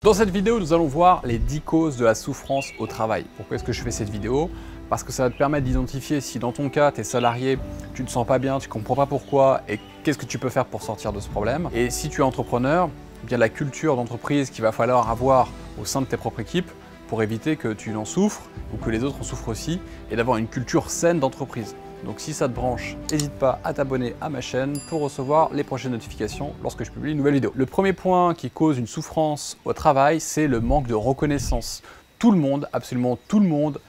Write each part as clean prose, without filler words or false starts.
Dans cette vidéo, nous allons voir les 10 causes de la souffrance au travail. Pourquoi est-ce que je fais cette vidéo? Parce que ça va te permettre d'identifier si dans ton cas, tu es salarié, tu ne te sens pas bien, tu ne comprends pas pourquoi et qu'est-ce que tu peux faire pour sortir de ce problème. Et si tu es entrepreneur, eh bien la culture d'entreprise qu'il va falloir avoir au sein de tes propres équipes pour éviter que tu en souffres ou que les autres en souffrent aussi et d'avoir une culture saine d'entreprise. Donc si ça te branche, n'hésite pas à t'abonner à ma chaîne pour recevoir les prochaines notifications lorsque je publie une nouvelle vidéo. Le premier point qui cause une souffrance au travail, c'est le manque de reconnaissance. Tout le monde, absolument tout le monde,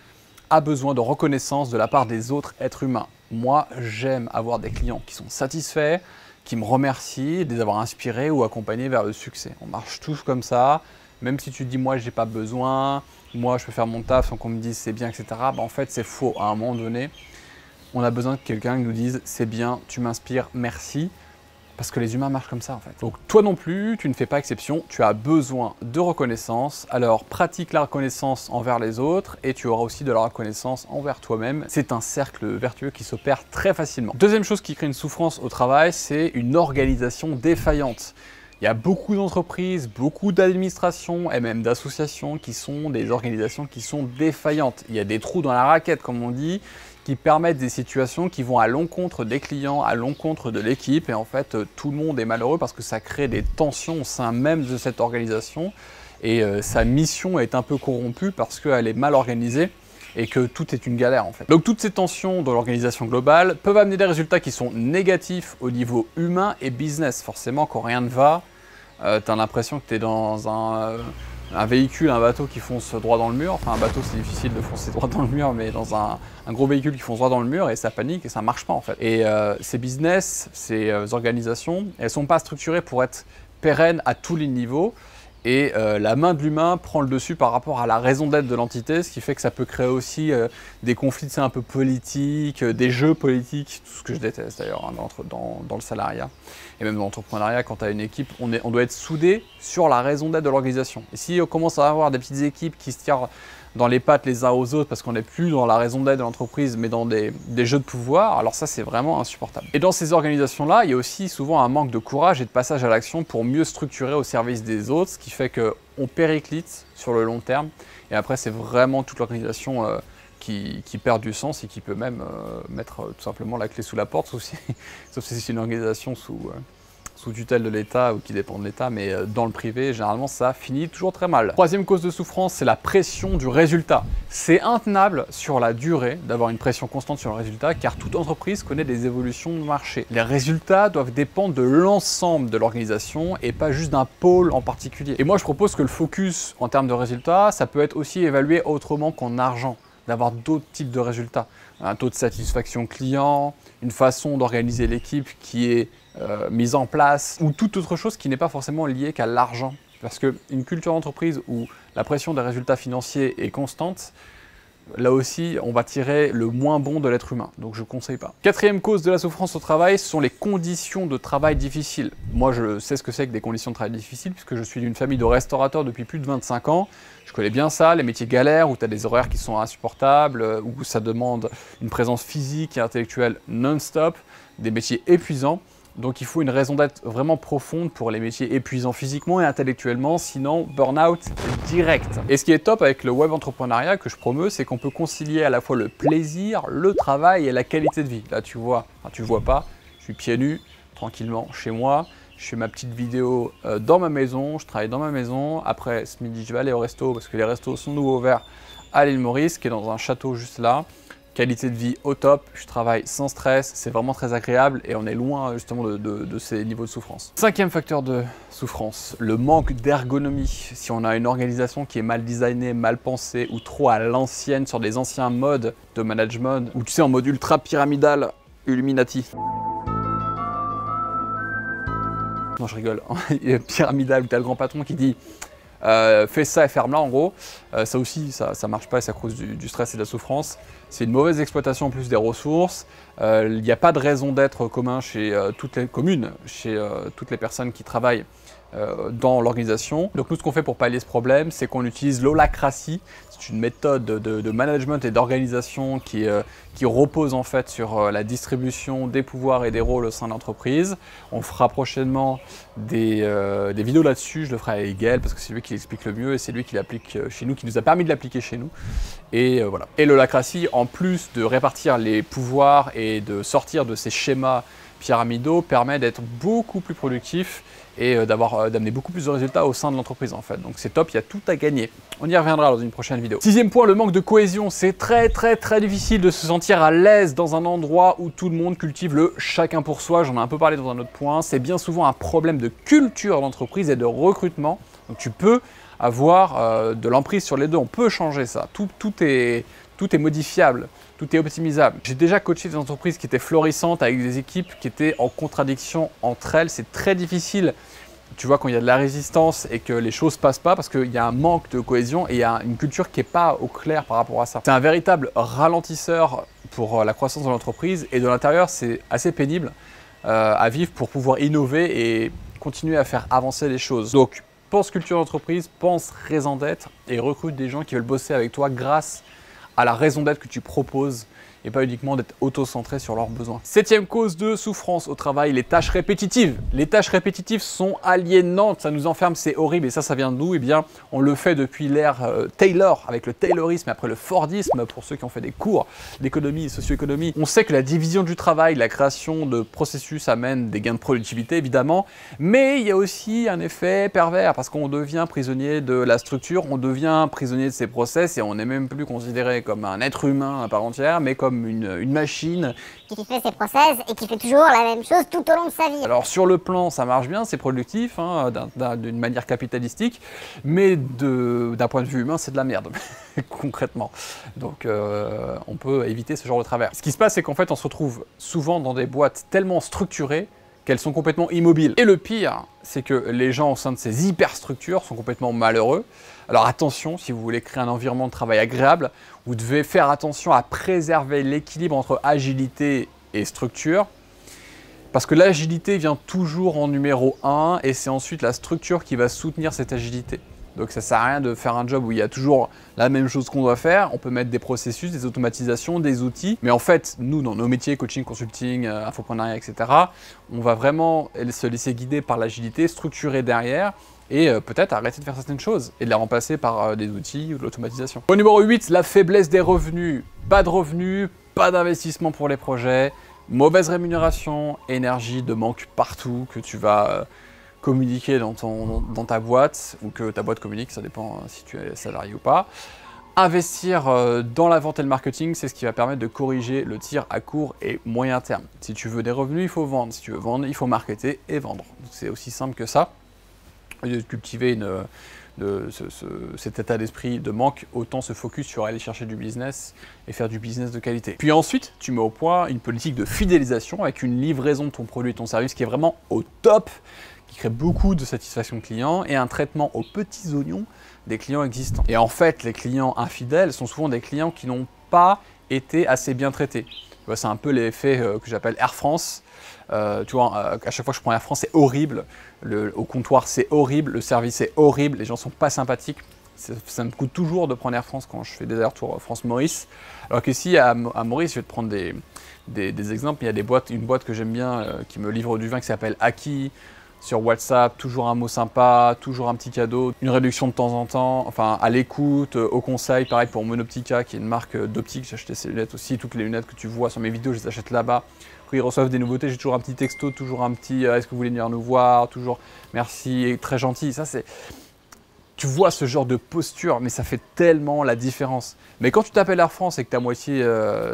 a besoin de reconnaissance de la part des autres êtres humains. Moi, j'aime avoir des clients qui sont satisfaits, qui me remercient de les avoir inspirés ou accompagnés vers le succès. On marche tous comme ça, même si tu te dis moi j'ai pas besoin, moi je peux faire mon taf sans qu'on me dise c'est bien, etc. En fait c'est faux. À un moment donné, on a besoin de quelqu'un qui nous dise c'est bien, tu m'inspires, merci. Parce que les humains marchent comme ça en fait. Donc toi non plus, tu ne fais pas exception, tu as besoin de reconnaissance. Alors pratique la reconnaissance envers les autres et tu auras aussi de la reconnaissance envers toi-même. C'est un cercle vertueux qui s'opère très facilement. Deuxième chose qui crée une souffrance au travail, c'est une organisation défaillante. Il y a beaucoup d'entreprises, beaucoup d'administrations et même d'associations qui sont des organisations qui sont défaillantes. Il y a des trous dans la raquette comme on dit, qui permettent des situations qui vont à l'encontre des clients, à l'encontre de l'équipe et en fait tout le monde est malheureux parce que ça crée des tensions au sein même de cette organisation et sa mission est un peu corrompue parce qu'elle est mal organisée et que tout est une galère en fait. Donc toutes ces tensions dans l'organisation globale peuvent amener des résultats qui sont négatifs au niveau humain et business. Forcément quand rien ne va, tu as l'impression que tu es dans un véhicule, un bateau qui fonce droit dans le mur. Enfin un bateau c'est difficile de foncer droit dans le mur, mais dans un gros véhicule qui fonce droit dans le mur et ça panique et ça marche pas en fait. Et ces business, ces organisations, elles sont pas structurées pour être pérennes à tous les niveaux. Et la main de l'humain prend le dessus par rapport à la raison d'être de l'entité, ce qui fait que ça peut créer aussi des conflits un peu politiques, des jeux politiques, tout ce que je déteste d'ailleurs hein, dans le salariat. Et même dans l'entrepreneuriat, quand tu as une équipe, on doit être soudé sur la raison d'être de l'organisation. Et si on commence à avoir des petites équipes qui se tirent dans les pattes les uns aux autres parce qu'on n'est plus dans la raison d'être de l'entreprise mais dans des jeux de pouvoir, alors ça c'est vraiment insupportable. Et dans ces organisations-là, il y a aussi souvent un manque de courage et de passage à l'action pour mieux structurer au service des autres, ce qui fait qu'on périclite sur le long terme et après c'est vraiment toute l'organisation qui perd du sens et qui peut même mettre tout simplement la clé sous la porte, sauf si c'est une organisation sous tutelle de l'État ou qui dépend de l'État, mais dans le privé, généralement, ça finit toujours très mal. Troisième cause de souffrance, c'est la pression du résultat. C'est intenable sur la durée d'avoir une pression constante sur le résultat, car toute entreprise connaît des évolutions de marché. Les résultats doivent dépendre de l'ensemble de l'organisation et pas juste d'un pôle en particulier. Et moi, je propose que le focus en termes de résultats, ça peut être aussi évalué autrement qu'en argent, d'avoir d'autres types de résultats. Un taux de satisfaction client, une façon d'organiser l'équipe qui est mise en place ou toute autre chose qui n'est pas forcément liée qu'à l'argent. Parce qu'une culture d'entreprise où la pression des résultats financiers est constante, là aussi, on va tirer le moins bon de l'être humain. Donc je ne conseille pas. Quatrième cause de la souffrance au travail, ce sont les conditions de travail difficiles. Moi, je sais ce que c'est que des conditions de travail difficiles puisque je suis d'une famille de restaurateurs depuis plus de 25 ans. Je connais bien ça, les métiers galères où tu as des horaires qui sont insupportables, où ça demande une présence physique et intellectuelle non-stop, des métiers épuisants. Donc il faut une raison d'être vraiment profonde pour les métiers épuisants physiquement et intellectuellement, sinon burn-out direct. Et ce qui est top avec le web entrepreneuriat que je promeus, c'est qu'on peut concilier à la fois le plaisir, le travail et la qualité de vie. Là tu vois, enfin tu vois pas, je suis pieds nus, tranquillement chez moi, je fais ma petite vidéo dans ma maison, je travaille dans ma maison. Après ce midi je vais aller au resto parce que les restos sont nouveaux ouverts à l'île Maurice, qui est dans un château juste là. Qualité de vie au top, je travaille sans stress, c'est vraiment très agréable et on est loin justement de ces niveaux de souffrance. Cinquième facteur de souffrance, le manque d'ergonomie. Si on a une organisation qui est mal designée, mal pensée ou trop à l'ancienne sur des anciens modes de management, ou tu sais en mode ultra pyramidal, Illuminati. Non je rigole, pyramidal où tu as le grand patron qui dit fais ça et ferme-la en gros, ça aussi ça marche pas et ça cause du stress et de la souffrance. C'est une mauvaise exploitation en plus des ressources, il n'y a pas de raison d'être commun chez toutes les communes, chez toutes les personnes qui travaillent dans l'organisation. Donc nous, ce qu'on fait pour pallier ce problème, c'est qu'on utilise l'holacratie. C'est une méthode de management et d'organisation qui repose en fait sur la distribution des pouvoirs et des rôles au sein de l'entreprise. On fera prochainement des vidéos là-dessus. Je le ferai avec Gaël parce que c'est lui qui l'explique le mieux et c'est lui qui l'applique chez nous, qui nous a permis de l'appliquer chez nous. Et voilà. Et l'holacratie, en plus de répartir les pouvoirs et de sortir de ces schémas pyramidaux, permet d'être beaucoup plus productif et d'amener beaucoup plus de résultats au sein de l'entreprise en fait. Donc c'est top, il y a tout à gagner. On y reviendra dans une prochaine vidéo. Sixième point, le manque de cohésion. C'est très difficile de se sentir à l'aise dans un endroit où tout le monde cultive le chacun pour soi. J'en ai un peu parlé dans un autre point. C'est bien souvent un problème de culture d'entreprise et de recrutement. Donc tu peux avoir de l'emprise sur les deux, on peut changer ça. Tout est modifiable. Tout est optimisable. J'ai déjà coaché des entreprises qui étaient florissantes avec des équipes qui étaient en contradiction entre elles. C'est très difficile, tu vois, quand il y a de la résistance et que les choses ne passent pas parce qu'il y a un manque de cohésion et il y a une culture qui n'est pas au clair par rapport à ça. C'est un véritable ralentisseur pour la croissance de l'entreprise et de l'intérieur, c'est assez pénible à vivre pour pouvoir innover et continuer à faire avancer les choses. Donc, pense culture d'entreprise, pense raison d'être et recrute des gens qui veulent bosser avec toi grâce à la raison d'être que tu proposes et pas uniquement d'être auto-centré sur leurs besoins. Septième cause de souffrance au travail, les tâches répétitives. Les tâches répétitives sont aliénantes, ça nous enferme, c'est horrible et ça vient de nous. Eh bien, on le fait depuis l'ère Taylor, avec le Taylorisme et après le Fordisme, pour ceux qui ont fait des cours d'économie, socio-économie. On sait que la division du travail, la création de processus amène des gains de productivité, évidemment, mais il y a aussi un effet pervers parce qu'on devient prisonnier de la structure, on devient prisonnier de ses process et on n'est même plus considéré comme un être humain à part entière, mais comme une machine qui fait ses process et qui fait toujours la même chose tout au long de sa vie. Alors sur le plan, ça marche bien, c'est productif, hein, d'une manière capitalistique, mais d'un point de vue humain, c'est de la merde, concrètement. Donc on peut éviter ce genre de travers. Ce qui se passe, c'est qu'en fait, on se retrouve souvent dans des boîtes tellement structurées qu'elles sont complètement immobiles. Et le pire, c'est que les gens au sein de ces hyperstructures sont complètement malheureux. Alors attention, si vous voulez créer un environnement de travail agréable, vous devez faire attention à préserver l'équilibre entre agilité et structure. Parce que l'agilité vient toujours en numéro 1 et c'est ensuite la structure qui va soutenir cette agilité. Donc ça ne sert à rien de faire un job où il y a toujours la même chose qu'on doit faire. On peut mettre des processus, des automatisations, des outils. Mais en fait, nous, dans nos métiers, coaching, consulting, infoprenariat, etc., on va vraiment se laisser guider par l'agilité, structurer derrière et peut-être arrêter de faire certaines choses et de les remplacer par des outils ou de l'automatisation. Au numéro 8, la faiblesse des revenus. Pas de revenus, pas d'investissement pour les projets, mauvaise rémunération, énergie de manque partout que tu vas communiquer dans ta boîte ou que ta boîte communique, ça dépend si tu es salarié ou pas. Investir dans la vente et le marketing, c'est ce qui va permettre de corriger le tir à court et moyen terme. Si tu veux des revenus, il faut vendre. Si tu veux vendre, il faut marketer et vendre. C'est aussi simple que ça. Au lieu de cultiver cet état d'esprit de manque, autant se focus sur aller chercher du business et faire du business de qualité. Puis ensuite, tu mets au point une politique de fidélisation avec une livraison de ton produit et ton service qui est vraiment au top, qui crée beaucoup de satisfaction client et un traitement aux petits oignons des clients existants. Et en fait, les clients infidèles sont souvent des clients qui n'ont pas été assez bien traités. C'est un peu l'effet que j'appelle Air France. Tu vois, à chaque fois que je prends Air France, c'est horrible. Au comptoir, c'est horrible. Le service est horrible. Les gens sont pas sympathiques. Ça me coûte toujours de prendre Air France quand je fais des allers-retours France-Maurice. Alors qu'ici, à Maurice, je vais te prendre des exemples. Il y a une boîte que j'aime bien qui me livre du vin qui s'appelle Aki. Sur WhatsApp, toujours un mot sympa, toujours un petit cadeau, une réduction de temps en temps, enfin à l'écoute, au conseil, pareil pour Monoptica qui est une marque d'optique, j'ai acheté ces lunettes aussi, toutes les lunettes que tu vois sur mes vidéos, je les achète là-bas. Quand ils reçoivent des nouveautés, j'ai toujours un petit texto, toujours un petit est-ce que vous voulez venir nous voir, toujours merci, et très gentil, ça c'est... Tu vois ce genre de posture, mais ça fait tellement la différence. Mais quand tu t'appelles Air France et que tu es à moitié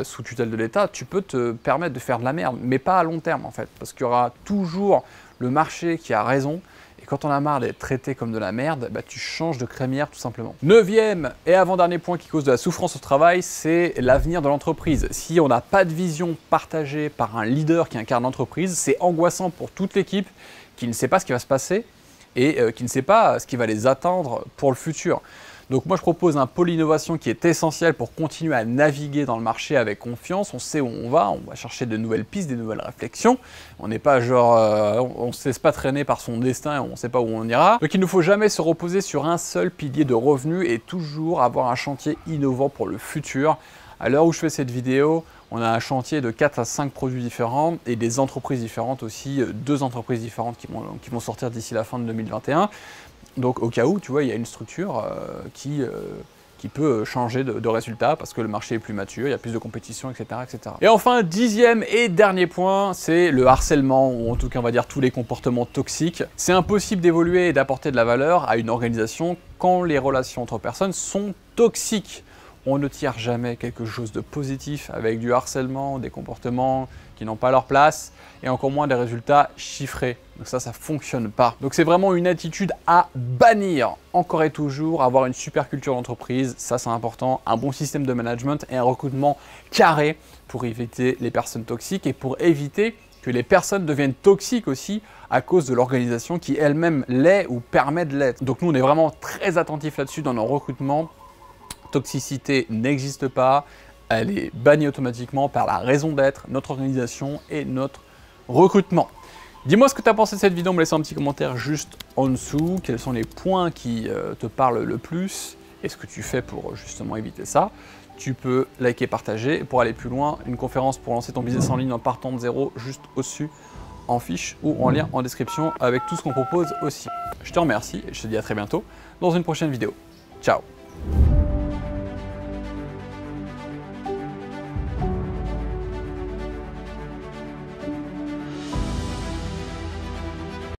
sous tutelle de l'État, tu peux te permettre de faire de la merde, mais pas à long terme en fait, parce qu'il y aura toujours le marché qui a raison, et quand on a marre d'être traité comme de la merde, bah, tu changes de crémière tout simplement. Neuvième et avant-dernier point qui cause de la souffrance au travail, c'est l'avenir de l'entreprise. Si on n'a pas de vision partagée par un leader qui incarne l'entreprise, c'est angoissant pour toute l'équipe qui ne sait pas ce qui va se passer et qui ne sait pas ce qui va les attendre pour le futur. Donc moi je propose un pôle innovation qui est essentiel pour continuer à naviguer dans le marché avec confiance. On sait où on va chercher de nouvelles pistes, des nouvelles réflexions. On n'est pas genre, on ne se laisse pas traîner par son destin et on ne sait pas où on ira. Donc il ne faut jamais se reposer sur un seul pilier de revenus et toujours avoir un chantier innovant pour le futur. À l'heure où je fais cette vidéo, on a un chantier de 4 à 5 produits différents et des entreprises différentes aussi, 2 entreprises différentes qui vont sortir d'ici la fin de 2021. Donc au cas où, tu vois, il y a une structure qui peut changer de résultat parce que le marché est plus mature, il y a plus de compétition, etc., etc. Et enfin, 10e et dernier point, c'est le harcèlement, ou en tout cas on va dire tous les comportements toxiques. C'est impossible d'évoluer et d'apporter de la valeur à une organisation quand les relations entre personnes sont toxiques. On ne tire jamais quelque chose de positif avec du harcèlement, des comportements qui n'ont pas leur place et encore moins des résultats chiffrés. Donc ça fonctionne pas. Donc c'est vraiment une attitude à bannir. Encore et toujours, avoir une super culture d'entreprise, ça c'est important, un bon système de management et un recrutement carré pour éviter les personnes toxiques et pour éviter que les personnes deviennent toxiques aussi à cause de l'organisation qui elle-même l'est ou permet de l'être. Donc nous on est vraiment très attentifs là-dessus dans nos recrutements. Toxicité n'existe pas, elle est bannie automatiquement par la raison d'être, notre organisation et notre recrutement. Dis-moi ce que tu as pensé de cette vidéo, me laisse un petit commentaire juste en dessous, quels sont les points qui te parlent le plus et ce que tu fais pour justement éviter ça. Tu peux liker, partager et pour aller plus loin, une conférence pour lancer ton business en ligne en partant de zéro juste au-dessus en fiche ou en lien en description avec tout ce qu'on propose aussi. Je te remercie et je te dis à très bientôt dans une prochaine vidéo. Ciao!